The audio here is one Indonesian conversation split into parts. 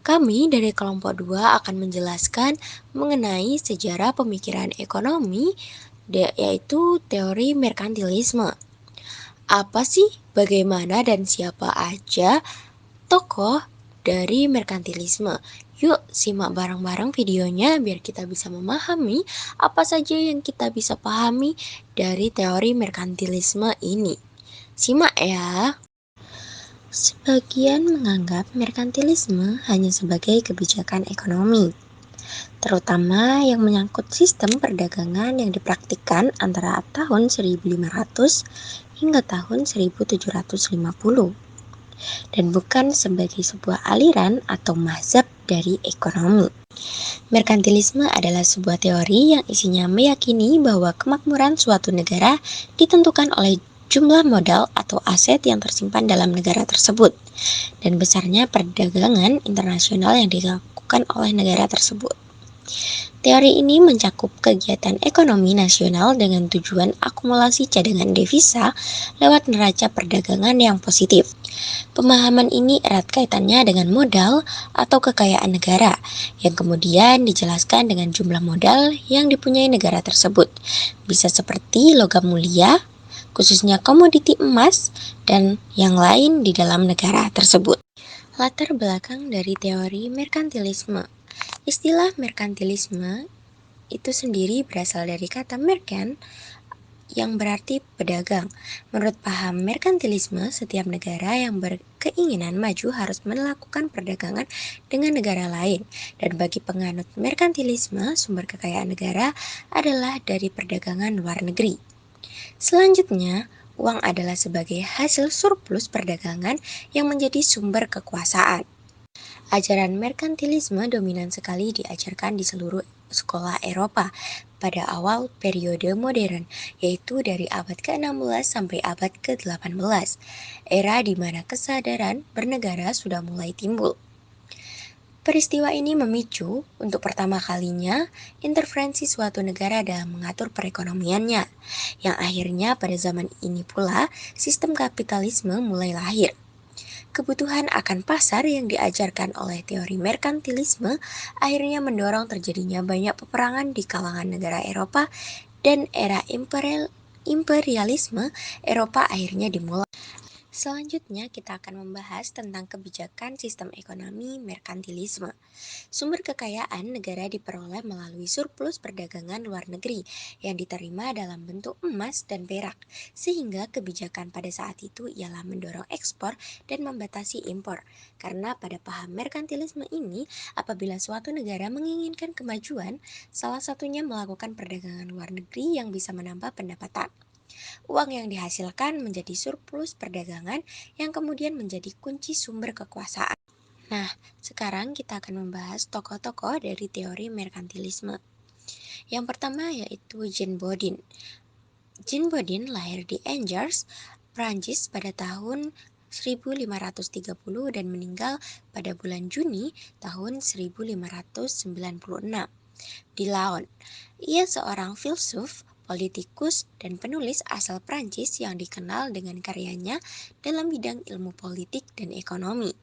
Kami dari kelompok 2 akan menjelaskan mengenai sejarah pemikiran ekonomi, yaitu teori merkantilisme. Apa sih, bagaimana dan siapa aja tokoh dari merkantilisme? Yuk simak bareng-bareng videonya biar kita bisa memahami apa saja yang kita bisa pahami dari teori merkantilisme ini. Simak ya. Sebagian menganggap merkantilisme hanya sebagai kebijakan ekonomi, terutama yang menyangkut sistem perdagangan yang dipraktikkan antara tahun 1500 hingga tahun 1750, dan bukan sebagai sebuah aliran atau mazhab dari ekonomi. Merkantilisme adalah sebuah teori yang isinya meyakini bahwa kemakmuran suatu negara ditentukan oleh jumlah modal atau aset yang tersimpan dalam negara tersebut dan besarnya perdagangan internasional yang dilakukan oleh negara tersebut. Teori ini mencakup kegiatan ekonomi nasional dengan tujuan akumulasi cadangan devisa lewat neraca perdagangan yang positif. Pemahaman ini erat kaitannya dengan modal atau kekayaan negara, yang kemudian dijelaskan dengan jumlah modal yang dipunyai negara tersebut. Bisa seperti logam mulia, khususnya komoditi emas, dan yang lain di dalam negara tersebut. Latar belakang dari teori merkantilisme. Istilah merkantilisme itu sendiri berasal dari kata merkan yang berarti pedagang. Menurut paham merkantilisme, setiap negara yang berkeinginan maju harus melakukan perdagangan dengan negara lain. Dan bagi penganut merkantilisme, sumber kekayaan negara adalah dari perdagangan luar negeri. Selanjutnya, uang adalah sebagai hasil surplus perdagangan yang menjadi sumber kekuasaan. Ajaran merkantilisme dominan sekali diajarkan di seluruh sekolah Eropa pada awal periode modern, yaitu dari abad ke-16 sampai abad ke-18, era di mana kesadaran bernegara sudah mulai timbul. Peristiwa ini memicu untuk pertama kalinya intervensi suatu negara dalam mengatur perekonomiannya, yang akhirnya pada zaman ini pula sistem kapitalisme mulai lahir. Kebutuhan akan pasar yang diajarkan oleh teori merkantilisme akhirnya mendorong terjadinya banyak peperangan di kalangan negara Eropa, dan era imperialisme Eropa akhirnya dimulai. Selanjutnya kita akan membahas tentang kebijakan sistem ekonomi merkantilisme. Sumber kekayaan negara diperoleh melalui surplus perdagangan luar negeri yang diterima dalam bentuk emas dan perak, sehingga kebijakan pada saat itu ialah mendorong ekspor dan membatasi impor. Karena pada paham merkantilisme ini, apabila suatu negara menginginkan kemajuan, salah satunya melakukan perdagangan luar negeri yang bisa menambah pendapatan. Uang yang dihasilkan menjadi surplus perdagangan yang kemudian menjadi kunci sumber kekuasaan. Nah, sekarang kita akan membahas tokoh-tokoh dari teori merkantilisme. Yang pertama yaitu Jean Bodin. Jean Bodin lahir di Angers, Prancis pada tahun 1530 dan meninggal pada bulan Juni tahun 1596 di Laon. Ia seorang filsuf, politikus, dan penulis asal Prancis yang dikenal dengan karyanya dalam bidang ilmu politik dan ekonomi.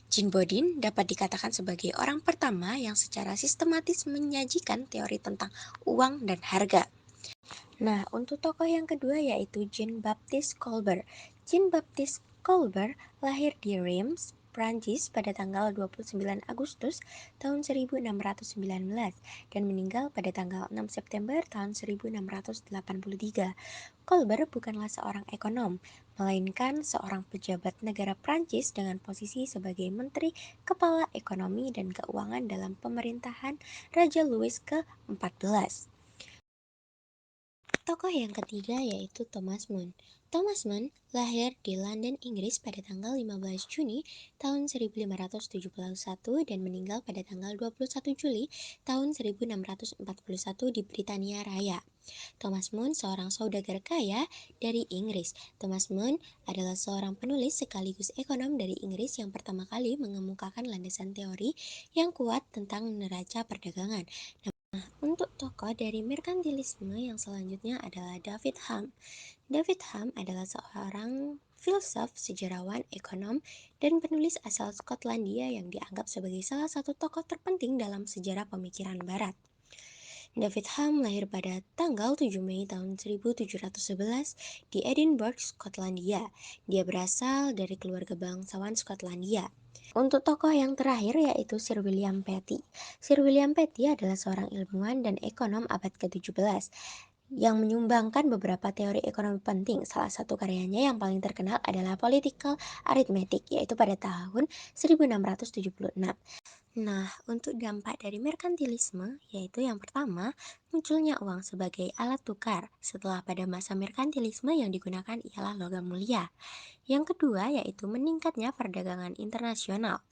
Jean Bodin dapat dikatakan sebagai orang pertama yang secara sistematis menyajikan teori tentang uang dan harga. Nah, untuk tokoh yang kedua yaitu Jean-Baptiste Colbert. Jean-Baptiste Colbert lahir di Reims, Prancis pada tanggal 29 Agustus tahun 1619 dan meninggal pada tanggal 6 September tahun 1683. Colbert bukanlah seorang ekonom, melainkan seorang pejabat negara Prancis dengan posisi sebagai Menteri Kepala Ekonomi dan Keuangan dalam pemerintahan Raja Louis ke-14. Tokoh yang ketiga yaitu Thomas More. Thomas More lahir di London, Inggris pada tanggal 15 Juni tahun 1571 dan meninggal pada tanggal 21 Juli tahun 1641 di Britania Raya. Thomas More seorang saudagar kaya dari Inggris. Thomas More adalah seorang penulis sekaligus ekonom dari Inggris yang pertama kali mengemukakan landasan teori yang kuat tentang neraca perdagangan. Untuk tokoh dari merkantilisme yang selanjutnya adalah David Hume. David Hume adalah seorang filsuf, sejarawan, ekonom, dan penulis asal Skotlandia yang dianggap sebagai salah satu tokoh terpenting dalam sejarah pemikiran Barat. David Hume lahir pada tanggal 7 Mei tahun 1711 di Edinburgh, Skotlandia. Dia berasal dari keluarga bangsawan Skotlandia. Untuk tokoh yang terakhir yaitu Sir William Petty. Sir William Petty adalah seorang ilmuwan dan ekonom abad ke-17 yang menyumbangkan beberapa teori ekonomi penting. Salah satu karyanya yang paling terkenal adalah Political Arithmetic, yaitu pada tahun 1676. Nah, untuk dampak dari merkantilisme, yaitu yang pertama, munculnya uang sebagai alat tukar. Setelah pada masa merkantilisme yang digunakan ialah logam mulia. Yang kedua, yaitu meningkatnya perdagangan internasional.